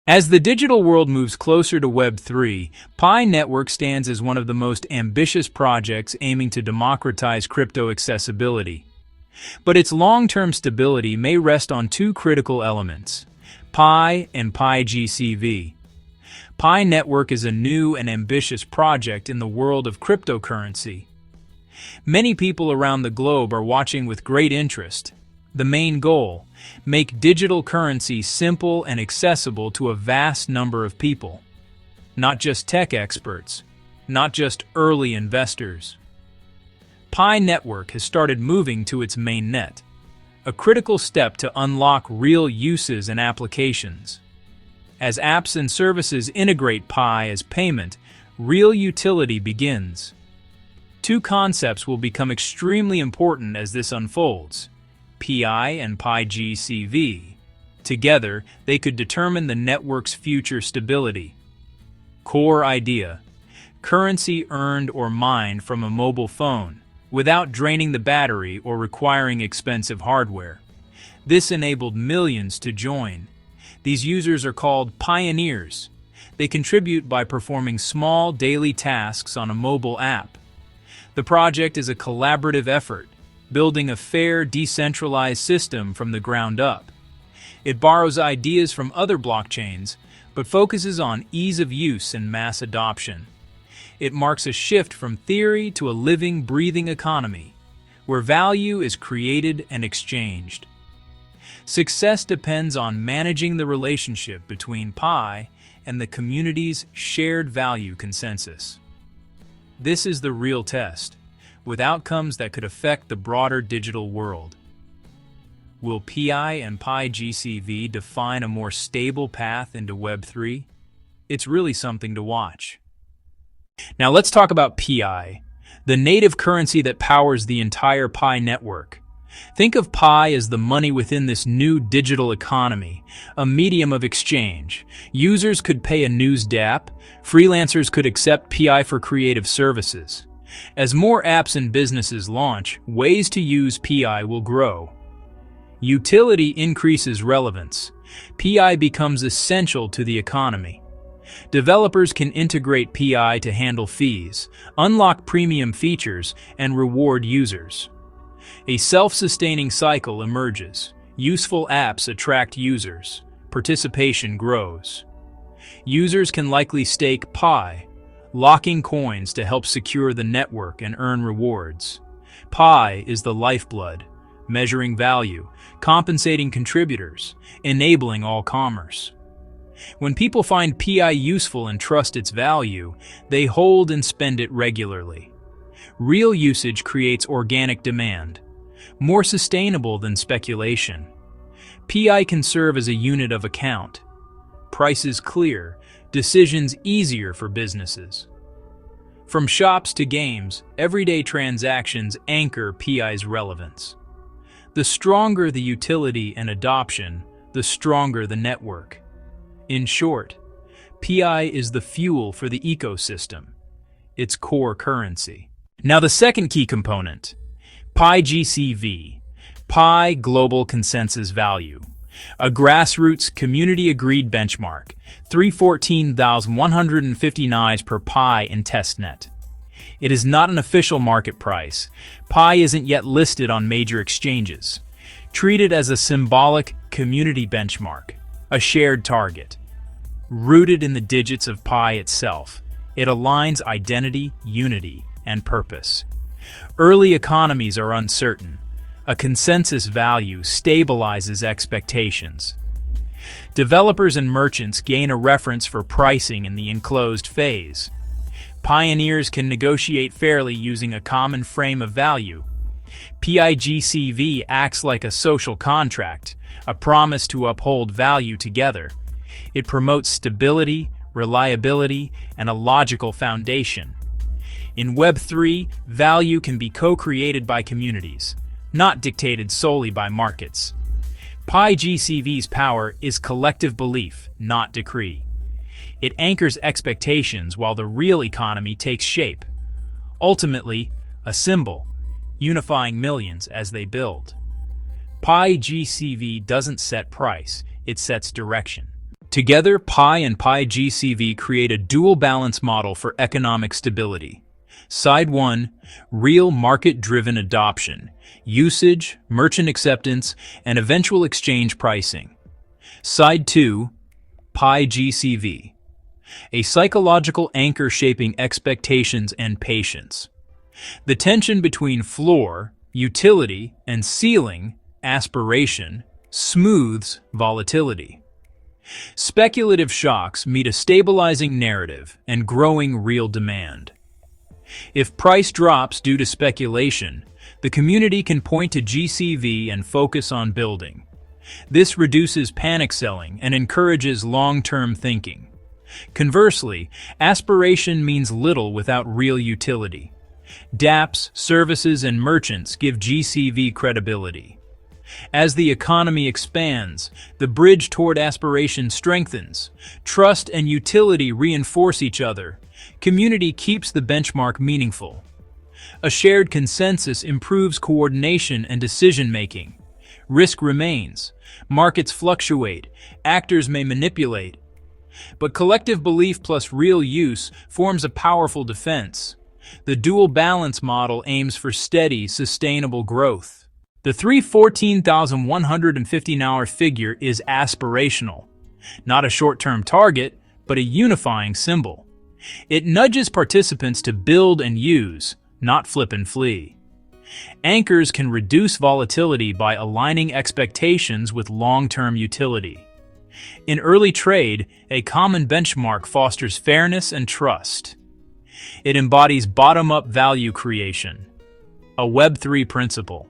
As the digital world moves closer to Web3, Pi Network stands as one of the most ambitious projects aiming to democratize crypto accessibility. But its long-term stability may rest on two critical elements: Pi and PiGCV. Pi Network is a new and ambitious project in the world of cryptocurrency. Many people around the globe are watching with great interest. The main goal: make digital currency simple and accessible to a vast number of people. Not just tech experts, not just early investors. Pi Network has started moving to its mainnet, a critical step to unlock real uses and applications. As apps and services integrate Pi as payment, real utility begins. Two concepts will become extremely important as this unfolds: Pi and PiGCV. Together, they could determine the network's future stability. Core idea: currency earned or mined from a mobile phone, without draining the battery or requiring expensive hardware. This enabled millions to join. These users are called pioneers. They contribute by performing small daily tasks on a mobile app. The project is a collaborative effort, building a fair, decentralized system from the ground up. It borrows ideas from other blockchains, but focuses on ease of use and mass adoption. It marks a shift from theory to a living, breathing economy, where value is created and exchanged. Success depends on managing the relationship between Pi and the community's shared value consensus. This is the real test, with outcomes that could affect the broader digital world. Will Pi and PiGCV define a more stable path into Web3? It's really something to watch. Now let's talk about Pi, the native currency that powers the entire Pi network. Think of Pi as the money within this new digital economy, a medium of exchange. Users could pay a news DApp, freelancers could accept Pi for creative services. As more apps and businesses launch, ways to use Pi will grow. Utility increases relevance. Pi becomes essential to the economy. Developers can integrate Pi to handle fees, unlock premium features, and reward users. A self-sustaining cycle emerges. Useful apps attract users. Participation grows. Users can likely stake Pi, locking coins to help secure the network and earn rewards. Pi is the lifeblood, measuring value, compensating contributors, enabling all commerce. When people find Pi useful and trust its value, they hold and spend it regularly. Real usage creates organic demand, more sustainable than speculation. Pi can serve as a unit of account. Prices clear, decisions easier for businesses. From shops to games, everyday transactions anchor Pi's relevance. The stronger the utility and adoption, the stronger the network. In short, Pi is the fuel for the ecosystem, its core currency. Now the second key component, PiGCV, Pi Global Consensus Value, a grassroots community-agreed benchmark, 314,159 per Pi in testnet. It is not an official market price. Pi isn't yet listed on major exchanges. Treat it as a symbolic community benchmark, a shared target. Rooted in the digits of Pi itself, it aligns identity, unity, and purpose. Early economies are uncertain. A consensus value stabilizes expectations. Developers and merchants gain a reference for pricing in the enclosed phase. Pioneers can negotiate fairly using a common frame of value. PiGCV acts like a social contract, a promise to uphold value together. It promotes stability, reliability, and a logical foundation. In Web3, value can be co-created by communities, not dictated solely by markets. PiGCV's power is collective belief, not decree. It anchors expectations while the real economy takes shape. Ultimately, a symbol, unifying millions as they build. PiGCV doesn't set price, it sets direction. Together, Pi and PiGCV create a dual balance model for economic stability. Side 1, real market-driven adoption, usage, merchant acceptance, and eventual exchange pricing. Side 2, PiGCV, a psychological anchor shaping expectations and patience. The tension between floor, utility, and ceiling, aspiration, smooths volatility. Speculative shocks meet a stabilizing narrative and growing real demand. If price drops due to speculation, the community can point to GCV and focus on building. This reduces panic selling and encourages long-term thinking. Conversely, aspiration means little without real utility. dApps, services, and merchants give GCV credibility. As the economy expands, the bridge toward aspiration strengthens. Trust and utility reinforce each other. Community keeps the benchmark meaningful. A shared consensus improves coordination and decision-making. Risk remains. Markets fluctuate. Actors may manipulate. But collective belief plus real use forms a powerful defense. The dual balance model aims for steady, sustainable growth. The 314,159 figure is aspirational, not a short-term target, but a unifying symbol. It nudges participants to build and use, not flip and flee. Anchors can reduce volatility by aligning expectations with long-term utility. In early trade, a common benchmark fosters fairness and trust. It embodies bottom-up value creation, a Web3 principle.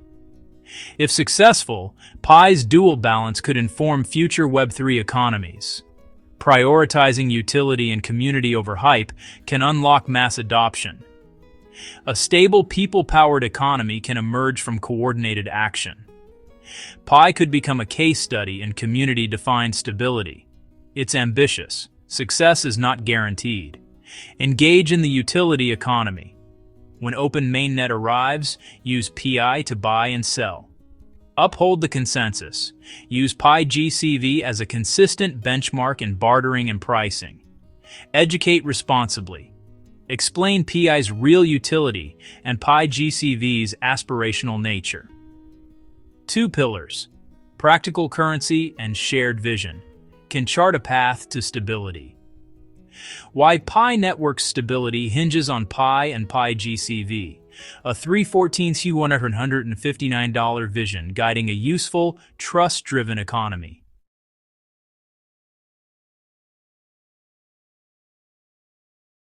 If successful, Pi's dual balance could inform future Web3 economies. Prioritizing utility and community over hype can unlock mass adoption. A stable, people-powered economy can emerge from coordinated action. Pi could become a case study in community-defined stability. It's ambitious. Success is not guaranteed. Engage in the utility economy. When open mainnet arrives, use Pi to buy and sell. Uphold the consensus. Use PiGCV as a consistent benchmark in bartering and pricing. Educate responsibly. Explain Pi's real utility and PiGCV's aspirational nature. 2 pillars, practical currency and shared vision, can chart a path to stability. Why Pi network stability hinges on Pi and PiGCV, a 3/14 $159 vision guiding a useful, trust-driven economy.